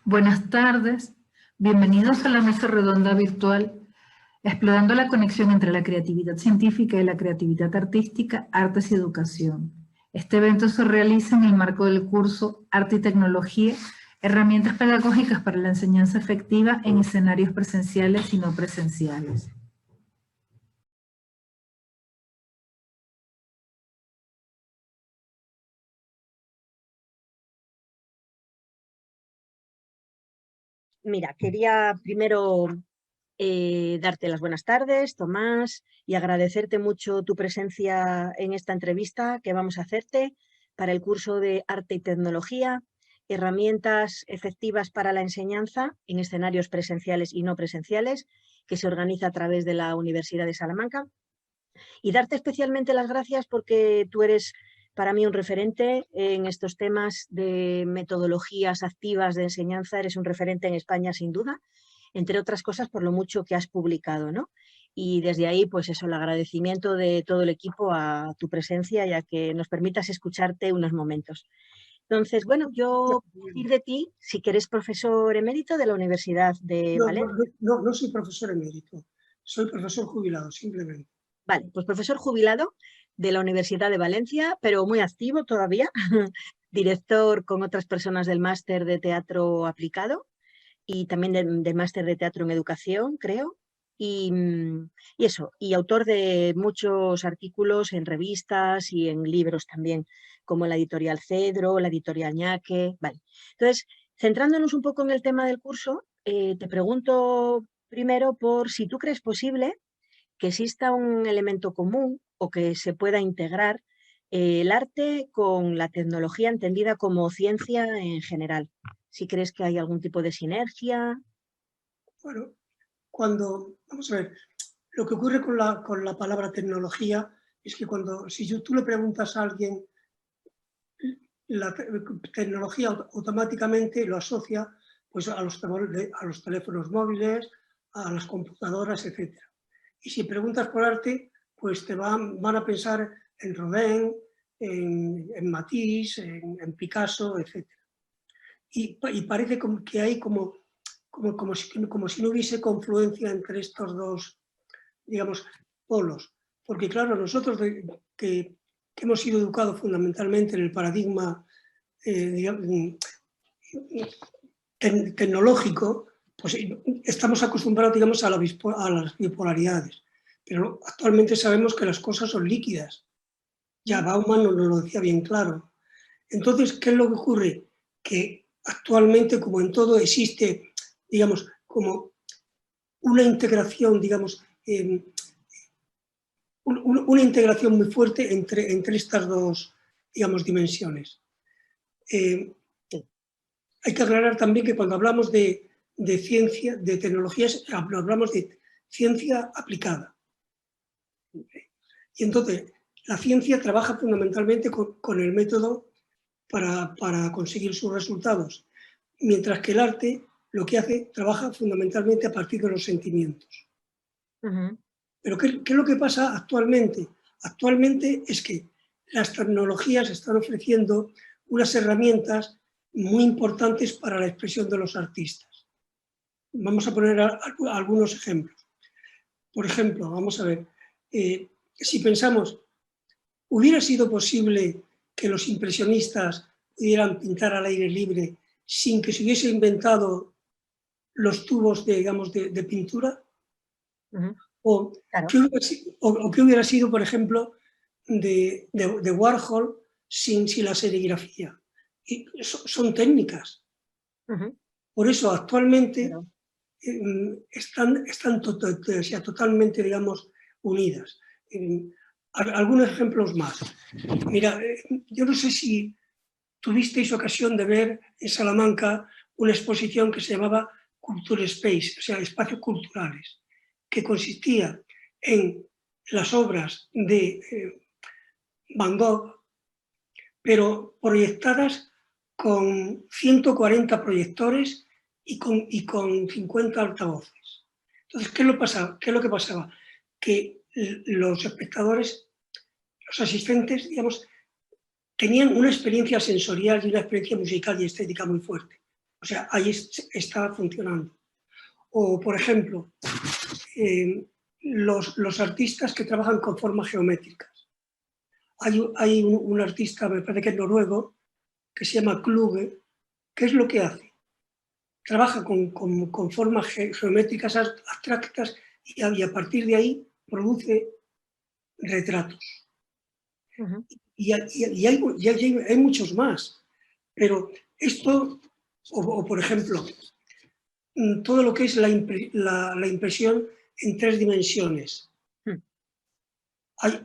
Buenas tardes, bienvenidos a la mesa redonda virtual, explorando la conexión entre la creatividad científica y la creatividad artística, artes y educación. Este evento se realiza en el marco del curso Arte y Tecnología, herramientas pedagógicas para la enseñanza efectiva en escenarios presenciales y no presenciales. Mira, quería primero darte las buenas tardes, Tomás, y agradecerte mucho tu presencia en esta entrevista que vamos a hacerte para el curso de Arte y Tecnología, herramientas efectivas para la enseñanza en escenarios presenciales y no presenciales, que se organiza a través de la Universidad de Salamanca. Y darte especialmente las gracias porque tú eres para mí un referente en estos temas de metodologías activas de enseñanza, eres un referente en España sin duda, entre otras cosas por lo mucho que has publicado, ¿no? Y desde ahí, pues eso, el agradecimiento de todo el equipo a tu presencia y a que nos permitas escucharte unos momentos. Entonces, bueno, yo decir de ti, si que eres profesor emérito de la Universidad de Valencia. No soy profesor emérito, soy profesor jubilado, simplemente. Vale, pues profesor jubilado de la Universidad de Valencia, pero muy activo todavía, director con otras personas del máster de teatro aplicado y también del máster de teatro en educación, creo, y eso, y autor de muchos artículos en revistas y en libros también, como la editorial Cedro, la editorial Ñaque, vale. Entonces, centrándonos un poco en el tema del curso, te pregunto primero por si tú crees posible que exista un elemento común o que se pueda integrar el arte con la tecnología entendida como ciencia en general. Si crees que hay algún tipo de sinergia. Bueno, vamos a ver, lo que ocurre con la palabra tecnología es que si tú le preguntas a alguien, la tecnología automáticamente lo asocia pues, a los teléfonos móviles, a las computadoras, etc. Y si preguntas por arte, pues van a pensar en Rodin, en Matisse, en Picasso, etc. Y parece que hay como si no hubiese confluencia entre estos dos, digamos, polos. Porque claro, nosotros que hemos sido educados fundamentalmente en el paradigma tecnológico, pues estamos acostumbrados, digamos, a las bipolaridades. Pero actualmente sabemos que las cosas son líquidas. Ya Bauman nos lo decía bien claro. Entonces, ¿qué es lo que ocurre? Que actualmente, como en todo, existe, digamos, como una integración, digamos, una integración muy fuerte entre estas dos, digamos, dimensiones. Hay que aclarar también que cuando hablamos de ciencia, de tecnologías, hablamos de ciencia aplicada. Y entonces, la ciencia trabaja fundamentalmente con el método para conseguir sus resultados, mientras que el arte lo que hace, trabaja fundamentalmente a partir de los sentimientos. Pero ¿qué es lo que pasa actualmente? Actualmente es que las tecnologías están ofreciendo unas herramientas muy importantes para la expresión de los artistas. Vamos a poner algunos ejemplos. Por ejemplo, vamos a ver, si pensamos, ¿hubiera sido posible que los impresionistas pudieran pintar al aire libre sin que se hubiese inventado los tubos de pintura? O Claro. ¿qué hubiera sido, por ejemplo, de Warhol sin la serigrafía? Y son técnicas. Por eso actualmente están totalmente, digamos, unidas. Algunos ejemplos más. Mira, yo no sé si tuvisteis ocasión de ver en Salamanca una exposición que se llamaba Culture Space, o sea, espacios culturales, que consistía en las obras de Van Gogh, pero proyectadas con 140 proyectores y con 50 altavoces. Entonces, ¿qué es lo que pasaba? Que los espectadores, los asistentes, digamos, tenían una experiencia sensorial y una experiencia musical y estética muy fuerte. O sea, ahí está funcionando. O, por ejemplo, los artistas que trabajan con formas geométricas. Hay un artista, me parece que es noruego, que se llama Kluge. ¿Qué es lo que hace? Trabaja con formas geométricas abstractas y a partir de ahí produce retratos. Ujú. Y hay muchos más. Pero esto, o por ejemplo, todo lo que es la impresión en 3 dimensiones. Mm.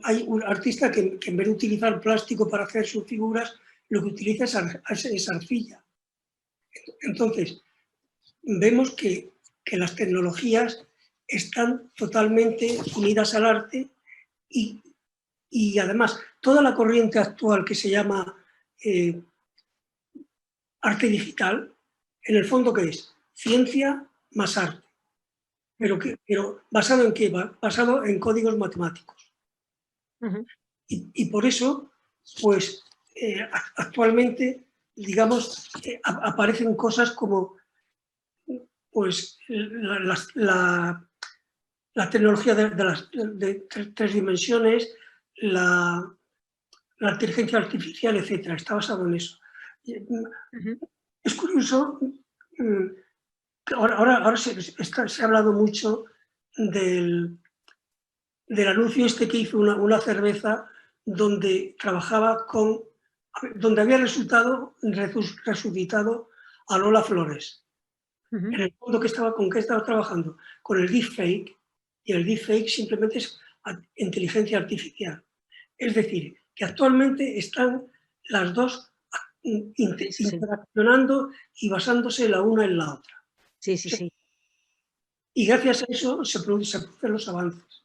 Hay un artista que en vez de utilizar plástico para hacer sus figuras, lo que utiliza es arcilla. Entonces, vemos que las tecnologías están totalmente unidas al arte y además toda la corriente actual que se llama arte digital, en el fondo, ¿qué es? Ciencia más arte. Pero ¿basado en qué? Basado en códigos matemáticos. Ujú. Y por eso, pues, actualmente, digamos, aparecen cosas como, pues, la tecnología de 3 dimensiones, la inteligencia artificial, etcétera. Está basado en eso. Ujú. Es curioso, que ahora se ha hablado mucho del anuncio este que hizo una cerveza donde trabajaba donde había resucitado a Lola Flores. Ujú. En el fondo, ¿con qué estaba trabajando? Con el deepfake, y el deepfake simplemente es inteligencia artificial. Es decir, que actualmente están las dos Sí, sí, sí. interaccionando y basándose la una en la otra. Sí, sí, sí. Y gracias a eso se producen los avances.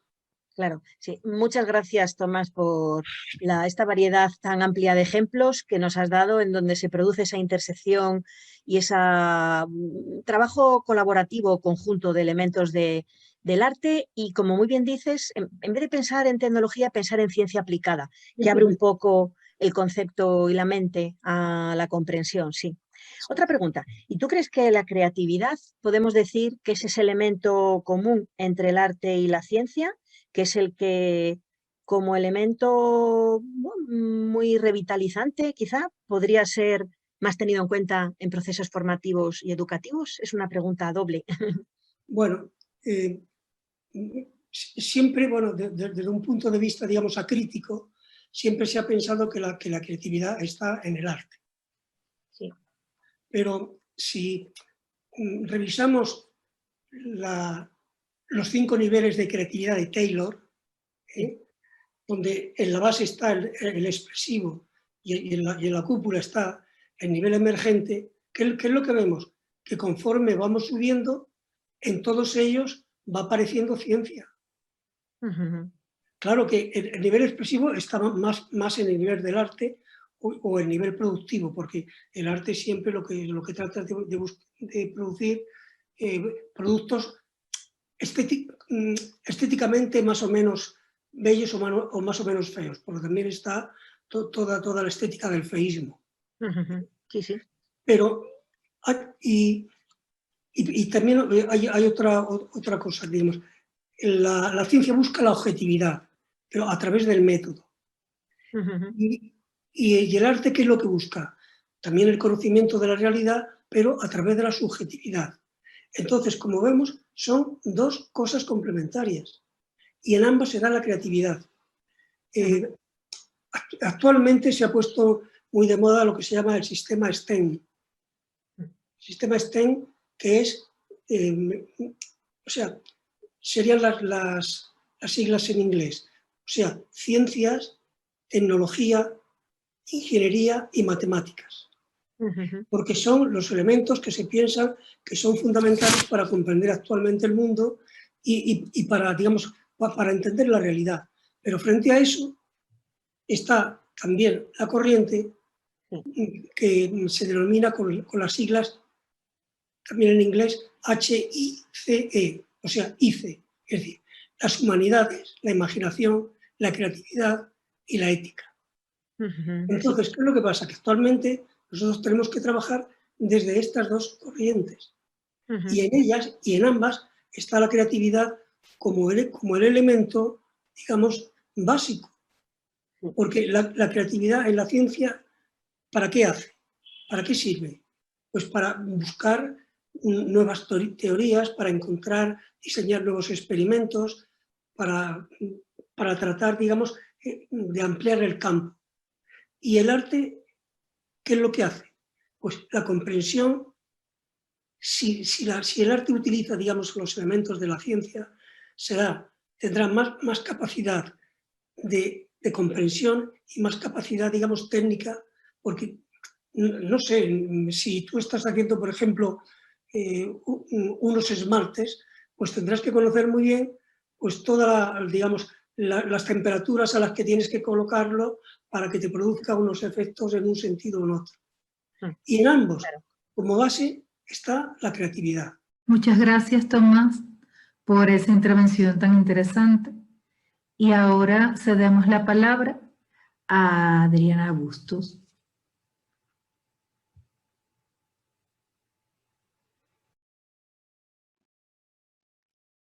Claro, sí. Muchas gracias, Tomás, por esta variedad tan amplia de ejemplos que nos has dado en donde se produce esa intersección y ese trabajo colaborativo conjunto de elementos del arte y, como muy bien dices, en vez de pensar en tecnología, pensar en ciencia aplicada, que abre un poco el concepto y la mente a la comprensión, sí. Otra pregunta, ¿y tú crees que la creatividad podemos decir que es ese elemento común entre el arte y la ciencia, que es el que, como elemento muy revitalizante, quizá, podría ser más tenido en cuenta en procesos formativos y educativos? Es una pregunta doble. Bueno, siempre, bueno, desde un punto de vista, digamos, acrítico, siempre se ha pensado que la creatividad está en el arte. Sí. Pero si revisamos los 5 niveles de creatividad de Taylor, donde en la base está el expresivo y en la cúpula está el nivel emergente, ¿qué es lo que vemos? Que conforme vamos subiendo, en todos ellos va apareciendo ciencia. Uh-huh. Claro que el nivel expresivo está más en el nivel del arte o el nivel productivo, porque el arte siempre lo que trata es de producir productos estéticamente más o menos bellos o más o menos feos, porque también está toda la estética del feísmo. Uh-huh. Sí, sí. Pero, y también hay otra cosa, digamos, la ciencia busca la objetividad, pero a través del método. Uh-huh. Y el arte, ¿qué es lo que busca? También el conocimiento de la realidad, pero a través de la subjetividad. Entonces, como vemos, son dos cosas complementarias y en ambas se da la creatividad. Actualmente se ha puesto muy de moda lo que se llama el sistema STEM. El sistema STEM, que es, o sea, serían las siglas en inglés, o sea, ciencias, tecnología, ingeniería y matemáticas, porque son los elementos que se piensan que son fundamentales para comprender actualmente el mundo y para, digamos, para entender la realidad. Pero frente a eso está también la corriente que se denomina con las siglas, también en inglés, HICE, o sea, ICE, es decir, las humanidades, la imaginación, la creatividad y la ética. Entonces, ¿qué es lo que pasa? Que actualmente nosotros tenemos que trabajar desde estas dos corrientes. Ujú. Y en ellas, y en ambas, está la creatividad como el elemento, digamos, básico. Porque la creatividad en la ciencia, ¿para qué hace? ¿Para qué sirve? Pues para buscar nuevas teorías, para encontrar, diseñar nuevos experimentos, para tratar, digamos, de ampliar el campo. Y el arte, ¿qué es lo que hace? Pues la comprensión, si el arte utiliza, digamos, los elementos de la ciencia, tendrá más capacidad de comprensión y más capacidad, digamos, técnica, porque, no sé, si tú estás haciendo, por ejemplo, unos esmaltes, pues tendrás que conocer muy bien pues digamos, las temperaturas a las que tienes que colocarlo para que te produzca unos efectos en un sentido o en otro. Y en ambos, Claro. como base, está la creatividad. Muchas gracias, Tomás, por esa intervención tan interesante. Y ahora cedemos la palabra a Adriana Bustos.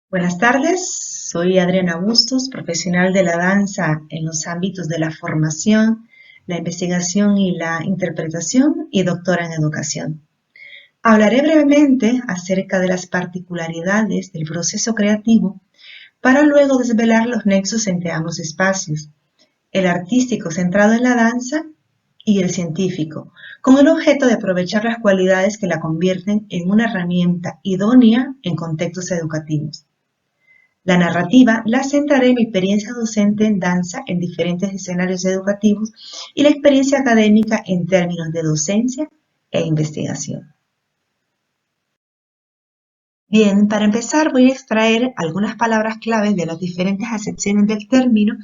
Buenas tardes, soy Adriana Bustos, profesional de la danza en los ámbitos de la formación, la investigación y la interpretación y doctora en educación. Hablaré brevemente acerca de las particularidades del proceso creativo para luego desvelar los nexos entre ambos espacios, el artístico centrado en la danza y el científico, con el objeto de aprovechar las cualidades que la convierten en una herramienta idónea en contextos educativos. La narrativa la centraré en mi experiencia docente en danza en diferentes escenarios educativos y la experiencia académica en términos de docencia e investigación. Bien, para empezar voy a extraer algunas palabras claves de las diferentes acepciones del término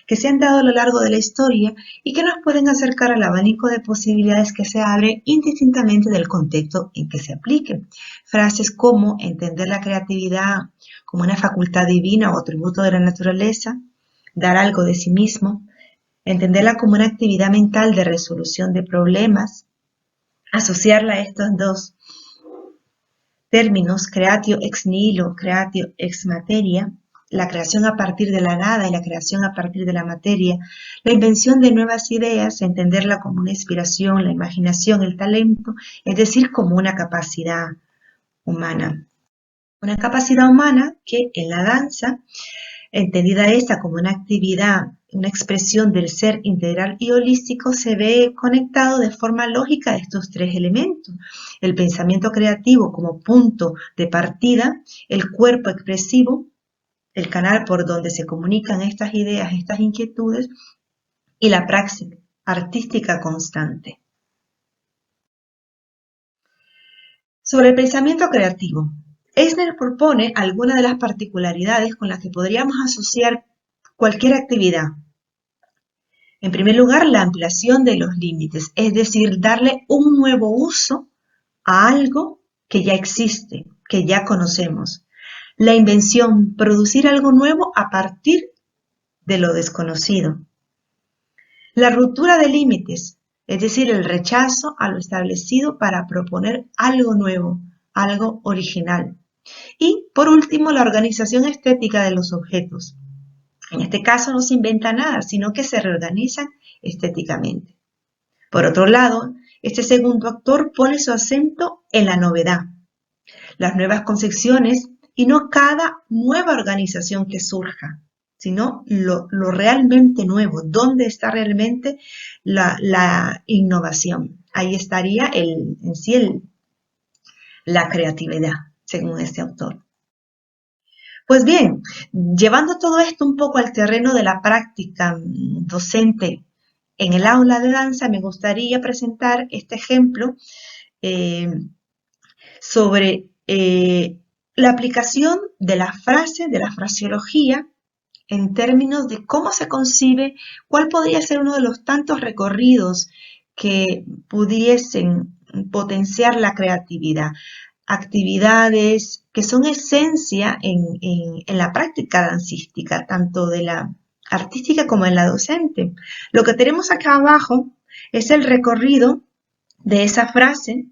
que se han dado a lo largo de la historia y que nos pueden acercar al abanico de posibilidades que se abre indistintamente del contexto en que se apliquen. Frases como entender la creatividad como una facultad divina o atributo de la naturaleza, dar algo de sí mismo, entenderla como una actividad mental de resolución de problemas, asociarla a estos dos términos, creatio ex nihilo, creatio ex materia, la creación a partir de la nada y la creación a partir de la materia, la invención de nuevas ideas, entenderla como una inspiración, la imaginación, el talento, es decir, como una capacidad humana. Una capacidad humana que en la danza, entendida esta como una actividad, una expresión del ser integral y holístico, se ve conectado de forma lógica a estos tres elementos. El pensamiento creativo como punto de partida, el cuerpo expresivo, el canal por donde se comunican estas ideas, estas inquietudes, y la praxis artística constante. Sobre el pensamiento creativo, Eisner propone algunas de las particularidades con las que podríamos asociar cualquier actividad. En primer lugar, la ampliación de los límites, es decir, darle un nuevo uso a algo que ya existe, que ya conocemos. La invención, producir algo nuevo a partir de lo desconocido. La ruptura de límites, es decir, el rechazo a lo establecido para proponer algo nuevo, algo original. Y, por último, la organización estética de los objetos. En este caso no se inventa nada, sino que se reorganizan estéticamente. Por otro lado, este segundo actor pone su acento en la novedad, las nuevas concepciones y no cada nueva organización que surja, sino lo realmente nuevo, dónde está realmente la innovación. Ahí estaría la creatividad, según este autor. Pues bien, llevando todo esto un poco al terreno de la práctica docente en el aula de danza, me gustaría presentar este ejemplo sobre la aplicación de la frase, de la fraseología, en términos de cómo se concibe, cuál podría ser uno de los tantos recorridos que pudiesen potenciar la creatividad. Actividades que son esencia en la práctica dancística, tanto de la artística como en la docente. Lo que tenemos acá abajo es el recorrido de esa frase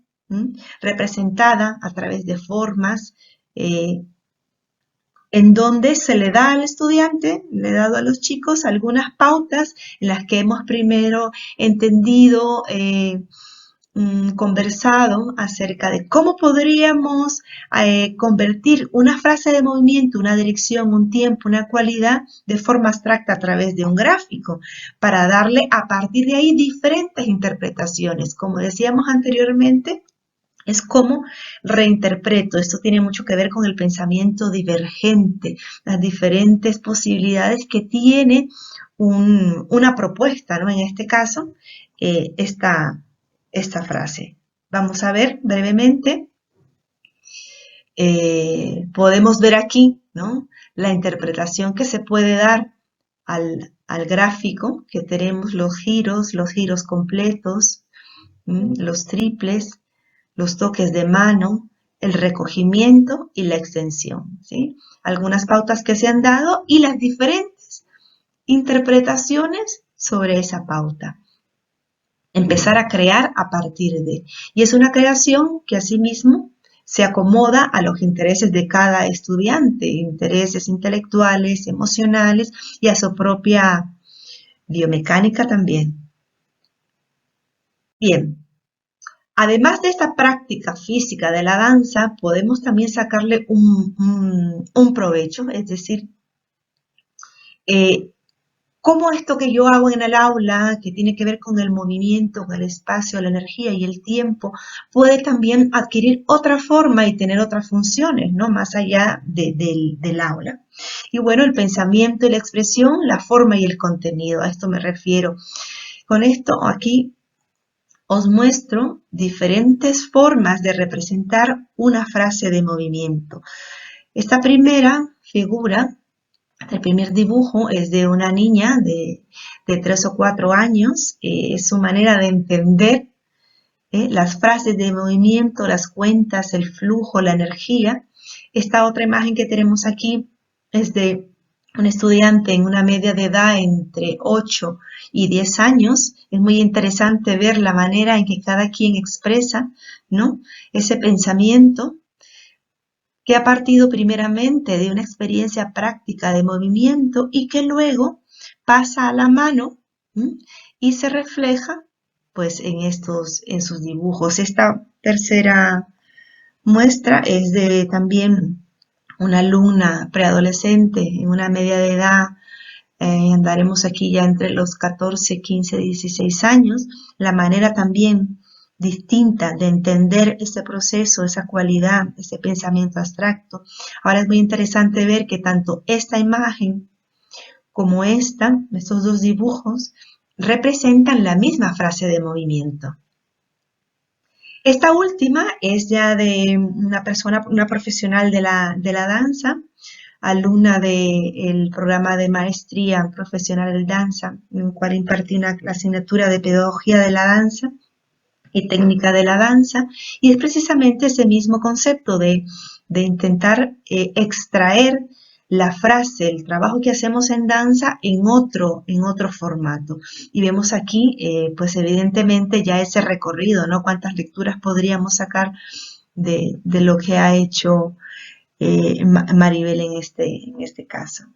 representada a través de formas en donde se le da al estudiante, le he dado a los chicos algunas pautas en las que hemos primero entendido, conversado acerca de cómo podríamos convertir una frase de movimiento, una dirección, un tiempo, una cualidad de forma abstracta a través de un gráfico, para darle a partir de ahí diferentes interpretaciones. Como decíamos anteriormente, es como reinterpreto. Esto tiene mucho que ver con el pensamiento divergente, las diferentes posibilidades que tiene una propuesta, ¿no? En este caso, esta frase. Vamos a ver brevemente. Podemos ver aquí, ¿no?, la interpretación que se puede dar al gráfico, que tenemos los giros completos, los triples, los toques de mano, el recogimiento y la extensión, ¿sí? Algunas pautas que se han dado y las diferentes interpretaciones sobre esa pauta. Empezar a crear a partir de. Y es una creación que asimismo se acomoda a los intereses de cada estudiante, intereses intelectuales, emocionales y a su propia biomecánica también. Bien. Además de esta práctica física de la danza, podemos también sacarle un provecho, es decir, cómo esto que yo hago en el aula, que tiene que ver con el movimiento, con el espacio, la energía y el tiempo, puede también adquirir otra forma y tener otras funciones, ¿no?, más allá del aula. Y bueno, el pensamiento y la expresión, la forma y el contenido, a esto me refiero. Con esto aquí os muestro diferentes formas de representar una frase de movimiento. Esta primera figura, el primer dibujo, es de una niña de 3 o 4 años. Es su manera de entender las frases de movimiento, las cuentas, el flujo, la energía. Esta otra imagen que tenemos aquí es de un estudiante en una media de edad entre 8 y 10 años. Es muy interesante ver la manera en que cada quien expresa, ¿no?, ese pensamiento que ha partido primeramente de una experiencia práctica de movimiento y que luego pasa a la mano y se refleja pues en sus dibujos. Esta tercera muestra es de también una alumna preadolescente en una media de edad, andaremos aquí ya entre los 14, 15, 16 años, la manera también distinta de entender ese proceso, esa cualidad, ese pensamiento abstracto. Ahora es muy interesante ver que tanto esta imagen como estos dos dibujos, representan la misma frase de movimiento. Esta última es ya de una profesional de la danza, alumna del programa de maestría profesional de danza, en el cual impartí la asignatura de pedagogía de la danza y técnica de la danza, y es precisamente ese mismo concepto de intentar extraer la frase, el trabajo que hacemos en danza en otro formato. Y vemos aquí, pues evidentemente ya ese recorrido, ¿no? Cuántas lecturas podríamos sacar de lo que ha hecho Maribel en este caso.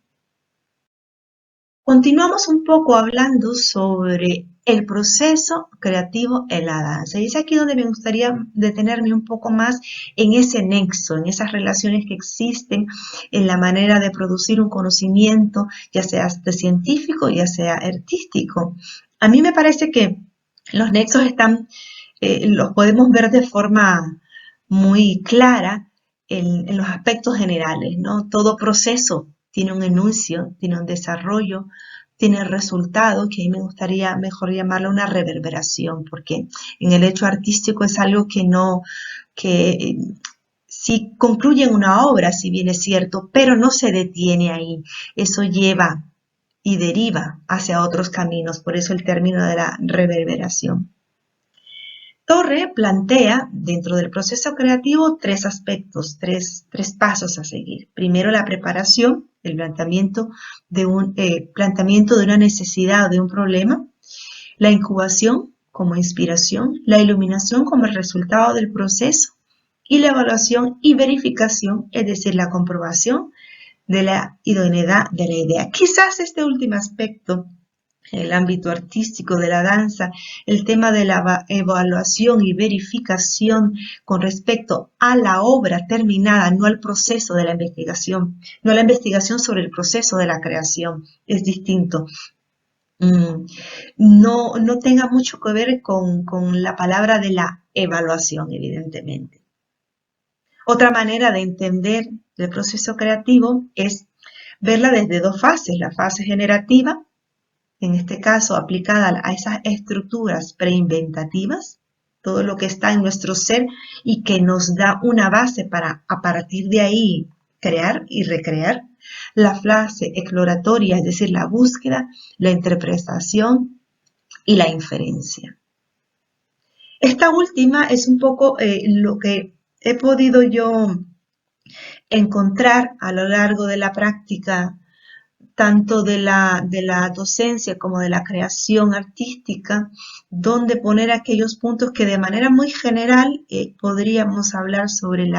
Continuamos un poco hablando sobre el proceso creativo en la danza. Y es aquí donde me gustaría detenerme un poco más en ese nexo, en esas relaciones que existen en la manera de producir un conocimiento, ya sea científico, ya sea artístico. A mí me parece que los nexos los podemos ver de forma muy clara en los aspectos generales, ¿no? Todo proceso tiene un enuncio, tiene un desarrollo, tiene resultado, que a mí me gustaría mejor llamarlo una reverberación, porque en el hecho artístico es algo que sí concluye en una obra, si bien es cierto, pero no se detiene ahí. Eso lleva y deriva hacia otros caminos, por eso el término de la reverberación. Torre plantea dentro del proceso creativo 3 aspectos, tres pasos a seguir. Primero, la preparación, el planteamiento de una necesidad o de un problema. La incubación, como inspiración, la iluminación como el resultado del proceso y la evaluación y verificación, es decir, la comprobación de la idoneidad de la idea. Quizás este último aspecto, en el ámbito artístico de la danza, el tema de la evaluación y verificación con respecto a la obra terminada, no al proceso de la investigación, no la investigación sobre el proceso de la creación, es distinto. No tenga mucho que ver con la palabra de la evaluación, evidentemente. Otra manera de entender el proceso creativo es verla desde dos fases, la fase generativa, en este caso aplicada a esas estructuras preinventativas, todo lo que está en nuestro ser y que nos da una base para a partir de ahí crear y recrear. La fase exploratoria, es decir, la búsqueda, la interpretación y la inferencia. Esta última es un poco lo que he podido yo encontrar a lo largo de la práctica, tanto de la docencia como de la creación artística, donde poner aquellos puntos que de manera muy general podríamos hablar sobre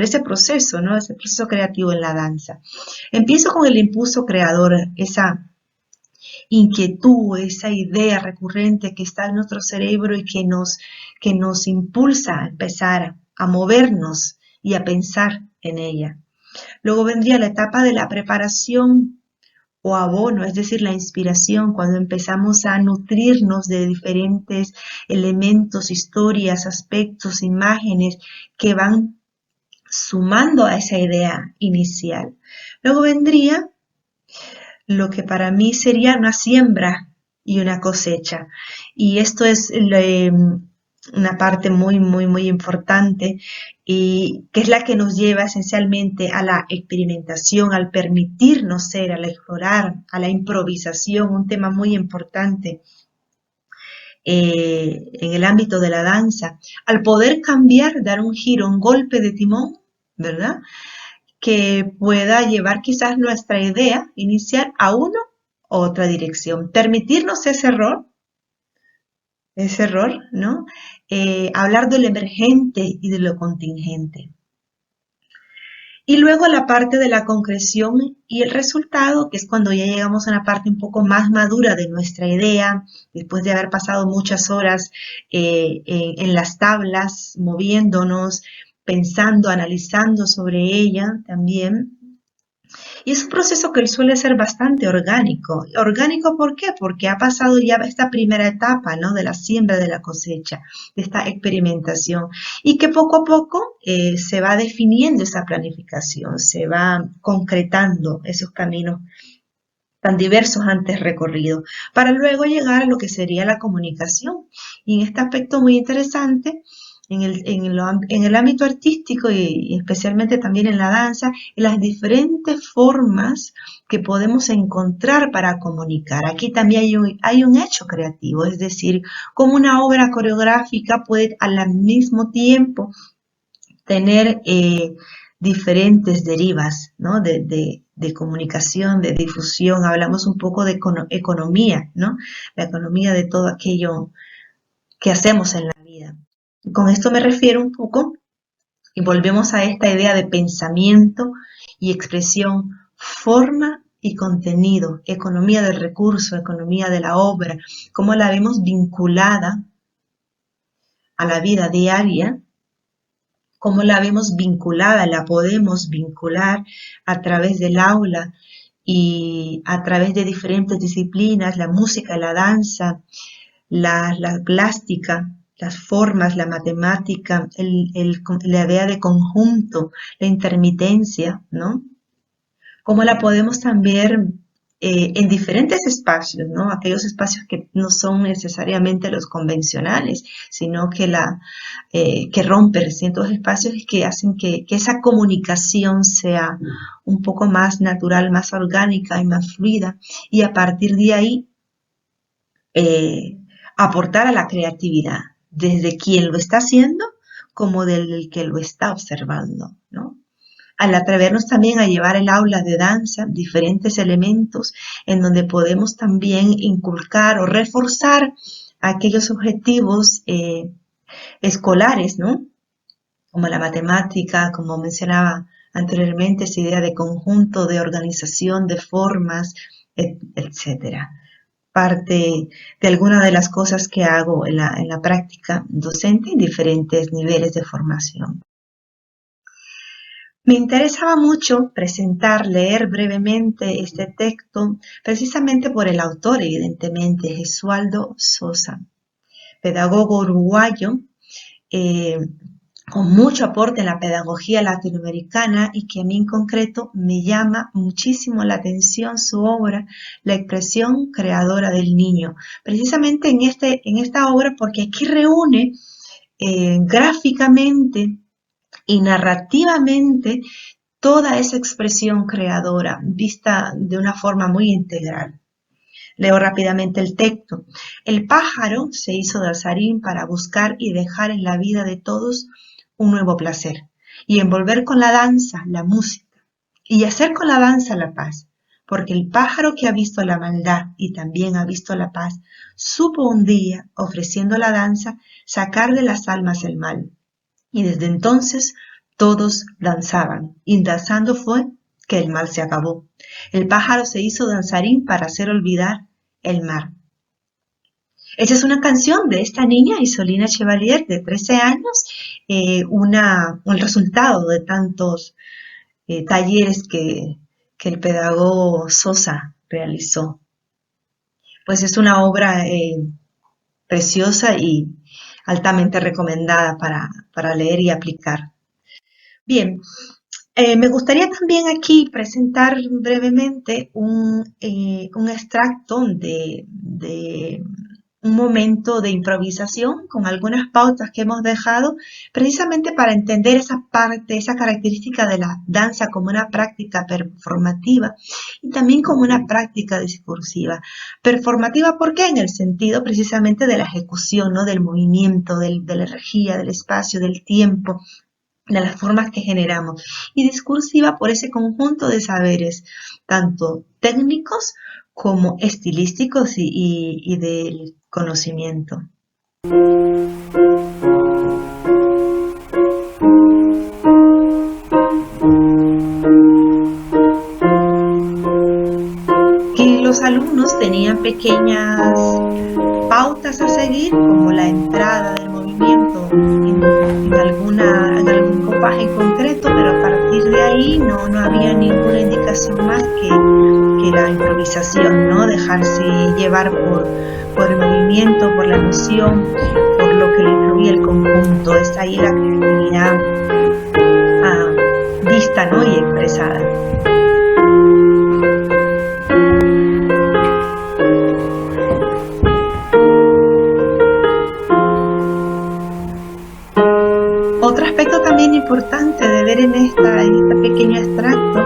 ese proceso, ¿no? Ese proceso creativo en la danza. Empiezo con el impulso creador, esa inquietud, esa idea recurrente que está en nuestro cerebro y que nos impulsa a empezar a movernos y a pensar en ella. Luego vendría la etapa de la preparación o abono, es decir, la inspiración, cuando empezamos a nutrirnos de diferentes elementos, historias, aspectos, imágenes que van sumando a esa idea inicial. Luego vendría lo que para mí sería una siembra y una cosecha. Y esto es una parte muy, muy, muy importante y que es la que nos lleva esencialmente a la experimentación, al permitirnos ser, al explorar, a la improvisación, un tema muy importante en el ámbito de la danza, al poder cambiar, dar un giro, un golpe de timón, ¿verdad?, que pueda llevar quizás nuestra idea inicial a una u otra dirección. Permitirnos ese error, ¿no? Hablar de lo emergente y de lo contingente. Y luego la parte de la concreción y el resultado, que es cuando ya llegamos a una parte un poco más madura de nuestra idea, después de haber pasado muchas horas en las tablas, moviéndonos, pensando, analizando sobre ella también. Y es un proceso que suele ser bastante orgánico. ¿Orgánico por qué? Porque ha pasado ya esta primera etapa, ¿no?, de la siembra, de la cosecha, de esta experimentación. Y que poco a poco se va definiendo esa planificación, se va concretando esos caminos tan diversos antes recorridos, para luego llegar a lo que sería la comunicación. Y en este aspecto muy interesante, en el ámbito artístico y especialmente también en la danza, en las diferentes formas que podemos encontrar para comunicar. Aquí también hay un hecho creativo, es decir, como una obra coreográfica puede al mismo tiempo tener diferentes derivas, ¿no?, de comunicación, de difusión. Hablamos un poco de economía, ¿no?, la economía de todo aquello que hacemos en la vida. Con esto me refiero un poco, y volvemos a esta idea de pensamiento y expresión, forma y contenido, economía del recurso, economía de la obra, cómo la vemos vinculada a la vida diaria, cómo la vemos vinculada, la podemos vincular a través del aula y a través de diferentes disciplinas, la música, la danza, la plástica, las formas, la matemática, la idea de conjunto, la intermitencia, ¿no? Cómo la podemos también en diferentes espacios, ¿no? Aquellos espacios que no son necesariamente los convencionales, sino que rompen ciertos espacios que hacen que esa comunicación sea un poco más natural, más orgánica y más fluida, y a partir de ahí aportar a la creatividad, desde quien lo está haciendo como del que lo está observando, ¿no? Al atrevernos también a llevar el aula de danza, diferentes elementos en donde podemos también inculcar o reforzar aquellos objetivos escolares, ¿no? Como la matemática, como mencionaba anteriormente, esa idea de conjunto, de organización, de formas, etcétera. Parte de algunas de las cosas que hago en la práctica docente en diferentes niveles de formación. Me interesaba mucho leer brevemente este texto, precisamente por el autor, evidentemente, Gesualdo Sosa, pedagogo uruguayo, con mucho aporte en la pedagogía latinoamericana y que a mí en concreto me llama muchísimo la atención su obra, La expresión creadora del niño. Precisamente en esta obra, porque aquí reúne gráficamente y narrativamente toda esa expresión creadora, vista de una forma muy integral. Leo rápidamente el texto. El pájaro se hizo danzarín para buscar y dejar en la vida de todos un nuevo placer, y envolver con la danza la música, y hacer con la danza la paz, porque el pájaro que ha visto la maldad y también ha visto la paz, supo un día, ofreciendo la danza, sacar de las almas el mal. Y desde entonces todos danzaban, y danzando fue que el mal se acabó. El pájaro se hizo danzarín para hacer olvidar el mar. Esa es una canción de esta niña, Isolina Chevalier, de 13 años, el resultado de tantos talleres que el pedagogo Sosa realizó. Pues es una obra preciosa y altamente recomendada para leer y aplicar. Bien, me gustaría también aquí presentar brevemente un extracto de un momento de improvisación con algunas pautas que hemos dejado precisamente para entender esa parte, esa característica de la danza como una práctica performativa y también como una práctica discursiva. Performativa, ¿por qué? En el sentido precisamente de la ejecución, ¿no? Del movimiento, de la energía, del espacio, del tiempo, de las formas que generamos, y discursiva por ese conjunto de saberes, tanto técnicos como estilísticos y del conocimiento. Y los alumnos tenían pequeñas pautas a seguir, como la entrada del movimiento en algún compás en concreto, pero a partir de ahí no había ninguna indicación más que la improvisación, ¿no? Dejarse llevar por el movimiento, por la emoción, por lo que le incluía el conjunto. Es ahí la creatividad vista, ¿no? Y expresada. Otro aspecto también importante de ver en este pequeño extracto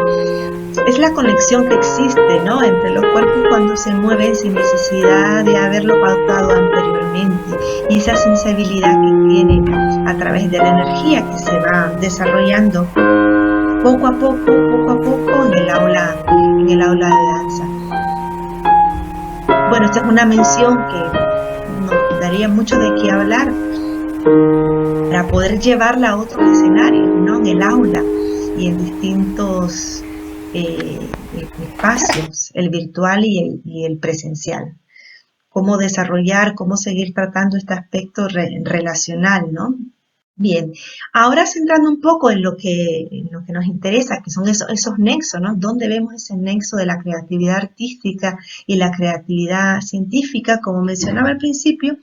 es la conexión que existe, ¿no? Entre los cuerpos cuando se mueven sin necesidad de haberlo pautado anteriormente, y esa sensibilidad que tiene a través de la energía que se va desarrollando poco a poco en el aula de danza. Bueno, esta es una mención que nos daría mucho de qué hablar para poder llevarla a otros escenarios, ¿no? En el aula y en distintos espacios, el virtual y el presencial. Cómo desarrollar, cómo seguir tratando este aspecto relacional, ¿no? Bien, ahora centrando un poco en lo que nos interesa, que son esos nexos, ¿no? ¿Dónde vemos ese nexo de la creatividad artística y la creatividad científica? Como mencionaba al principio,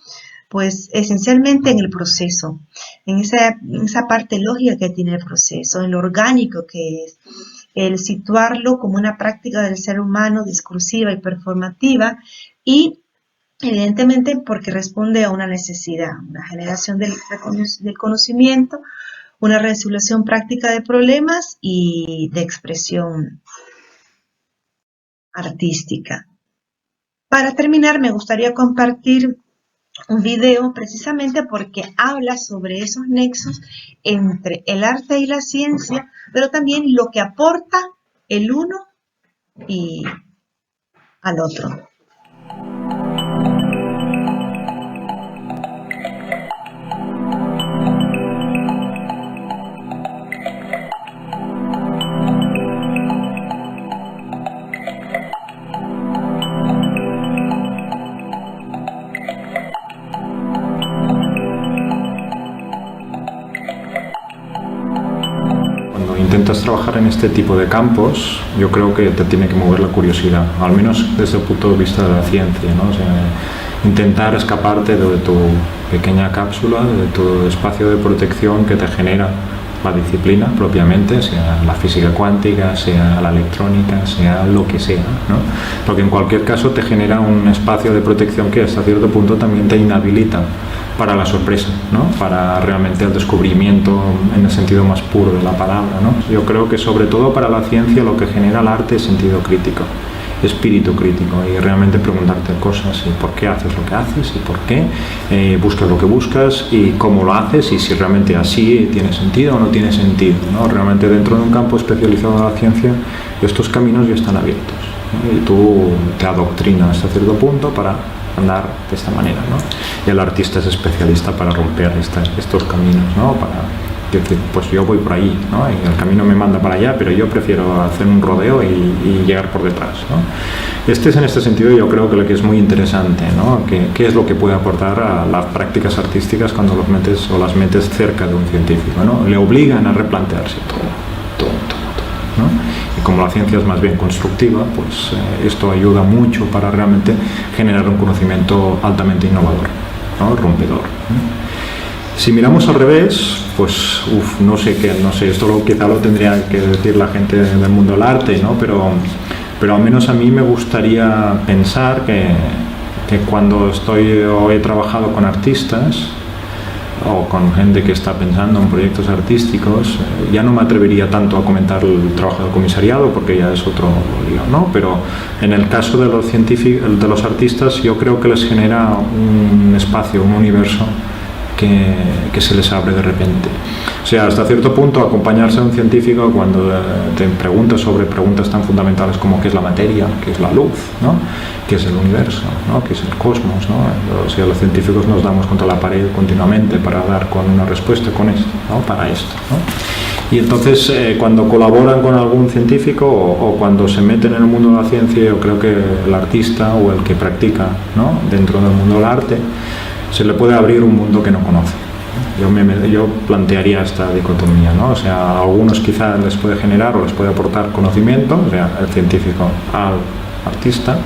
pues esencialmente en el proceso, en esa parte lógica que tiene el proceso, en lo orgánico que es, el situarlo como una práctica del ser humano discursiva y performativa, y evidentemente porque responde a una necesidad, una generación del conocimiento, una resolución práctica de problemas y de expresión artística. Para terminar, me gustaría compartir un video precisamente porque habla sobre esos nexos entre el arte y la ciencia, pero también lo que aporta el uno y al otro. intentas trabajar en este tipo de campos, yo creo que te tiene que mover la curiosidad, al menos desde el punto de vista de la ciencia, ¿no? O sea, intentar escaparte de tu pequeña cápsula, de tu espacio de protección que te genera la disciplina propiamente, sea la física cuántica, sea la electrónica, sea lo que sea, ¿no? Porque en cualquier caso te genera un espacio de protección que hasta cierto punto también te inhabilita para la sorpresa, ¿no? Para realmente el descubrimiento en el sentido más puro de la palabra, ¿no? Yo creo que sobre todo para la ciencia lo que genera el arte es sentido crítico, espíritu crítico, y realmente preguntarte cosas, y por qué haces lo que haces, y por qué buscas lo que buscas, y cómo lo haces, y si realmente así tiene sentido o no tiene sentido, ¿no? Realmente dentro de un campo especializado de la ciencia estos caminos ya están abiertos, ¿no? Y tú te adoctrinas hasta cierto punto para andar de esta manera, ¿no? Y el artista es especialista para romper estos caminos, ¿no? Para decir, pues yo voy por ahí, ¿no? Y el camino me manda para allá, pero yo prefiero hacer un rodeo y llegar por detrás, ¿no? Este es, en este sentido, yo creo que lo que es muy interesante, ¿no? ¿Qué es lo que puede aportar a las prácticas artísticas cuando los metes o las metes cerca de un científico, ¿no? Le obligan a replantearse todo, ¿no? Y como la ciencia es más bien constructiva, pues esto ayuda mucho para realmente generar un conocimiento altamente innovador, ¿no? Rompedor, ¿no? Si miramos al revés, pues no sé, esto quizá lo tendría que decir la gente del mundo del arte, ¿no? Pero al menos a mí me gustaría pensar que cuando estoy o he trabajado con artistas o con gente que está pensando en proyectos artísticos, ya no me atrevería tanto a comentar el trabajo del comisariado porque ya es otro lío, ¿no? Pero en el caso de los científicos, de los artistas, yo creo que les genera un espacio, un universo que se les abre de repente. O sea, hasta cierto punto acompañarse a un científico cuando te preguntas sobre preguntas tan fundamentales como qué es la materia, qué es la luz, ¿no? Qué es el universo, ¿no? Qué es el cosmos, ¿no? O sea, los científicos nos damos contra la pared continuamente para dar con una respuesta con esto, ¿no? Para esto, ¿no? Y entonces cuando colaboran con algún científico o cuando se meten en el mundo de la ciencia, yo creo que el artista o el que practica, ¿no? Dentro del mundo del arte, se le puede abrir un mundo que no conoce. Yo plantearía esta dicotomía, ¿no? O sea, a algunos quizás les puede generar o les puede aportar conocimiento, o sea, el científico al artista,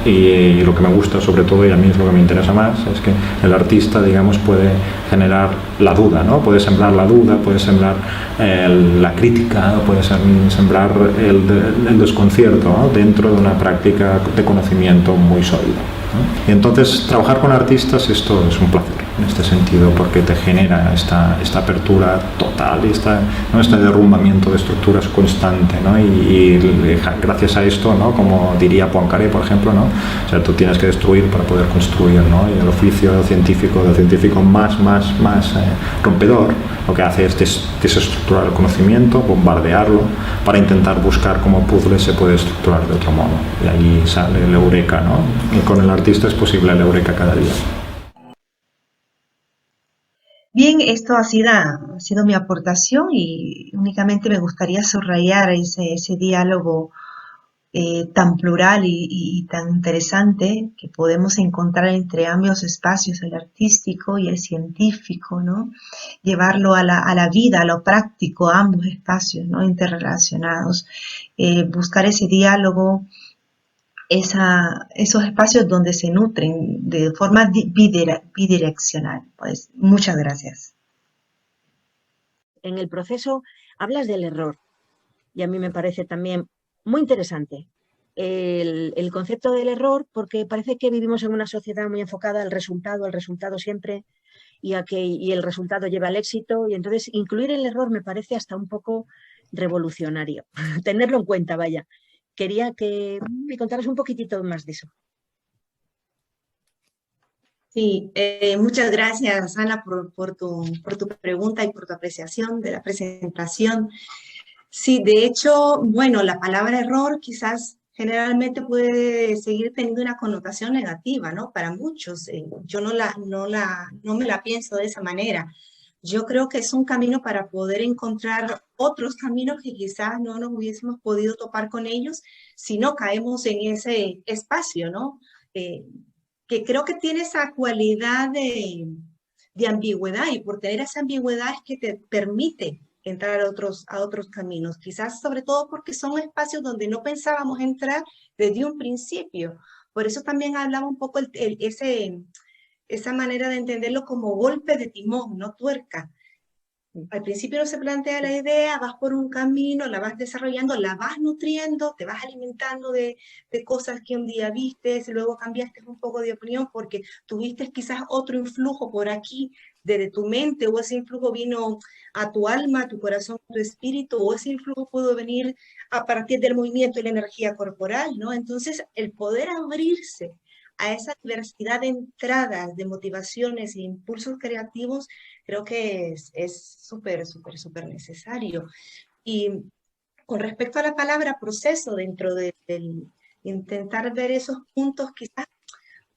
y lo que me gusta sobre todo, y a mí es lo que me interesa más, es que el artista, digamos, puede generar la duda, ¿no? Puede sembrar la duda, puede sembrar la crítica, puede sembrar el desconcierto, ¿no? Dentro de una práctica de conocimiento muy sólida, ¿no? Y entonces trabajar con artistas, esto es un placer en este sentido, porque te genera esta apertura total, este derrumbamiento de estructuras constante, ¿no? Y gracias a esto, ¿no? Como diría Poincaré, por ejemplo, ¿no? O sea, tú tienes que destruir para poder construir, ¿no? Y el oficio del científico más rompedor, lo que hace es desestructurar el conocimiento, bombardearlo, para intentar buscar cómo puzzle se puede estructurar de otro modo. Y ahí sale el eureka, ¿no? Y con el artista es posible el eureka cada día. Bien, esto ha sido mi aportación y únicamente me gustaría subrayar ese diálogo tan plural y tan interesante que podemos encontrar entre ambos espacios, el artístico y el científico, ¿no? Llevarlo a la vida, a lo práctico, a ambos espacios, ¿no? Interrelacionados, buscar ese diálogo, esos espacios donde se nutren de forma bidireccional. Pues muchas gracias. En el proceso hablas del error y a mí me parece también muy interesante el concepto del error, porque parece que vivimos en una sociedad muy enfocada al resultado siempre, y el resultado lleva al éxito, y entonces incluir el error me parece hasta un poco revolucionario. Tenerlo en cuenta, vaya. Quería que me contaras un poquitito más de eso. Sí, muchas gracias, Ana, por tu pregunta y por tu apreciación de la presentación. Sí, de hecho, bueno, la palabra error quizás generalmente puede seguir teniendo una connotación negativa, ¿no? Para muchos. Yo no me la pienso de esa manera. Yo creo que es un camino para poder encontrar otros caminos que quizás no nos hubiésemos podido topar con ellos si no caemos en ese espacio, ¿no? Que creo que tiene esa cualidad de ambigüedad, y por tener esa ambigüedad es que te permite entrar a otros caminos. Quizás sobre todo porque son espacios donde no pensábamos entrar desde un principio. Por eso también hablaba un poco esa manera de entenderlo como golpe de timón, no tuerca. Al principio no se plantea la idea, vas por un camino, la vas desarrollando, la vas nutriendo, te vas alimentando de cosas que un día vistes, luego cambiaste un poco de opinión porque tuviste quizás otro influjo por aquí desde tu mente, o ese influjo vino a tu alma, a tu corazón, a tu espíritu, o ese influjo pudo venir a partir del movimiento y la energía corporal, ¿no? Entonces, el poder abrirse a esa diversidad de entradas, de motivaciones e impulsos creativos, creo que es súper, súper, súper necesario. Y con respecto a la palabra proceso, dentro del intentar ver esos puntos, quizás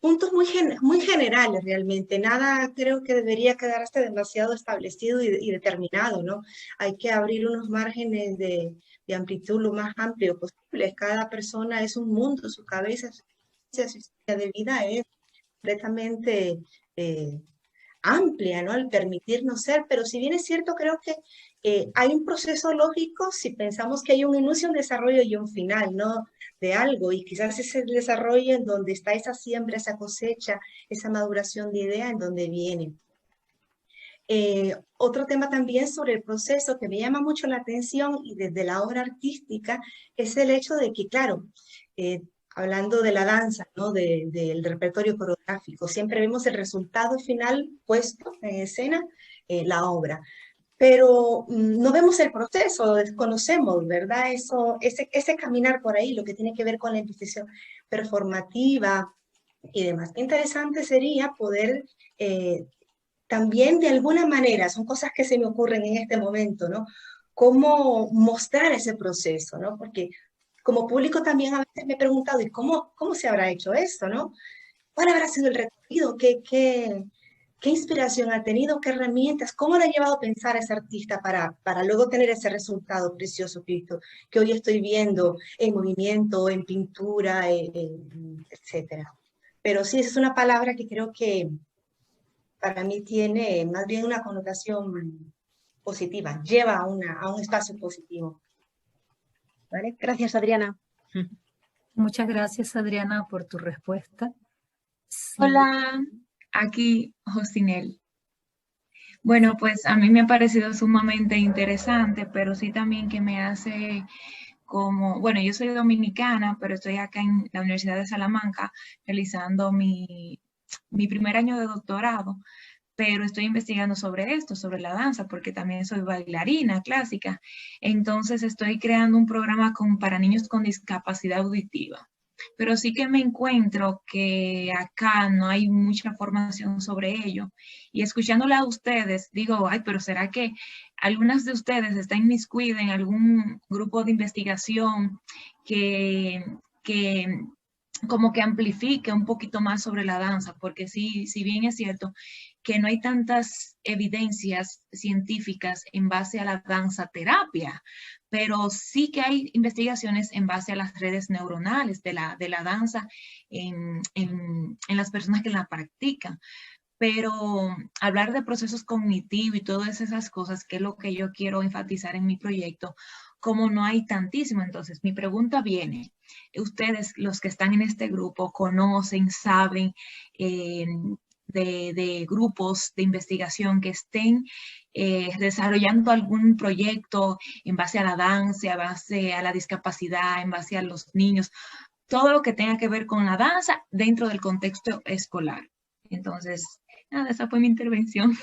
puntos muy generales realmente, nada creo que debería quedarse demasiado establecido y determinado, ¿no? Hay que abrir unos márgenes de amplitud lo más amplio posible. Cada persona es un mundo, su cabeza, su historia de vida es completamente amplia, ¿no? Al permitirnos ser, pero si bien es cierto, creo que hay un proceso lógico si pensamos que hay un inicio, un desarrollo y un final, ¿no? De algo, y quizás ese desarrollo en donde está esa siembra, esa cosecha, esa maduración de idea en donde viene. Otro tema también sobre el proceso que me llama mucho la atención y desde la obra artística es el hecho de que, claro, hablando de la danza, ¿no? Del repertorio coreográfico, siempre vemos el resultado final puesto en escena, la obra, pero no vemos el proceso, desconocemos, ¿verdad? Ese caminar por ahí, lo que tiene que ver con la investigación performativa y demás. Qué interesante sería poder también de alguna manera, son cosas que se me ocurren en este momento, ¿no? Cómo mostrar ese proceso, ¿no? Porque como público también a veces me he preguntado, ¿y cómo se habrá hecho esto, no? ¿Cuál habrá sido el recorrido? ¿Qué inspiración ha tenido? ¿Qué herramientas? ¿Cómo le ha llevado a pensar a ese artista para luego tener ese resultado precioso que hoy estoy viendo en movimiento, en pintura, etcétera? Pero sí, esa es una palabra que creo que para mí tiene más bien una connotación positiva, lleva a un espacio positivo. ¿Vale? Gracias, Adriana. Muchas gracias, Adriana, por tu respuesta. Sí. Hola, aquí Josinel. Bueno, pues a mí me ha parecido sumamente interesante, pero sí también que me hace como, bueno, yo soy dominicana, pero estoy acá en la Universidad de Salamanca realizando mi primer año de doctorado, pero estoy investigando sobre esto, sobre la danza, porque también soy bailarina clásica. Entonces estoy creando un programa para niños con discapacidad auditiva. Pero sí que me encuentro que acá no hay mucha formación sobre ello. Y escuchándola a ustedes, digo, ay, pero ¿será que algunas de ustedes están inmiscuidas en algún grupo de investigación que como que amplifique un poquito más sobre la danza? Porque sí, si bien es cierto que no hay tantas evidencias científicas en base a la danza terapia, pero sí que hay investigaciones en base a las redes neuronales de la danza en las personas que la practican. Pero hablar de procesos cognitivos y todas esas cosas, que es lo que yo quiero enfatizar en mi proyecto, como no hay tantísimo. Entonces, mi pregunta viene, ustedes, los que están en este grupo, conocen, saben de grupos de investigación que estén desarrollando algún proyecto en base a la danza, en base a la discapacidad, en base a los niños, todo lo que tenga que ver con la danza dentro del contexto escolar. Entonces, nada, esa fue mi intervención.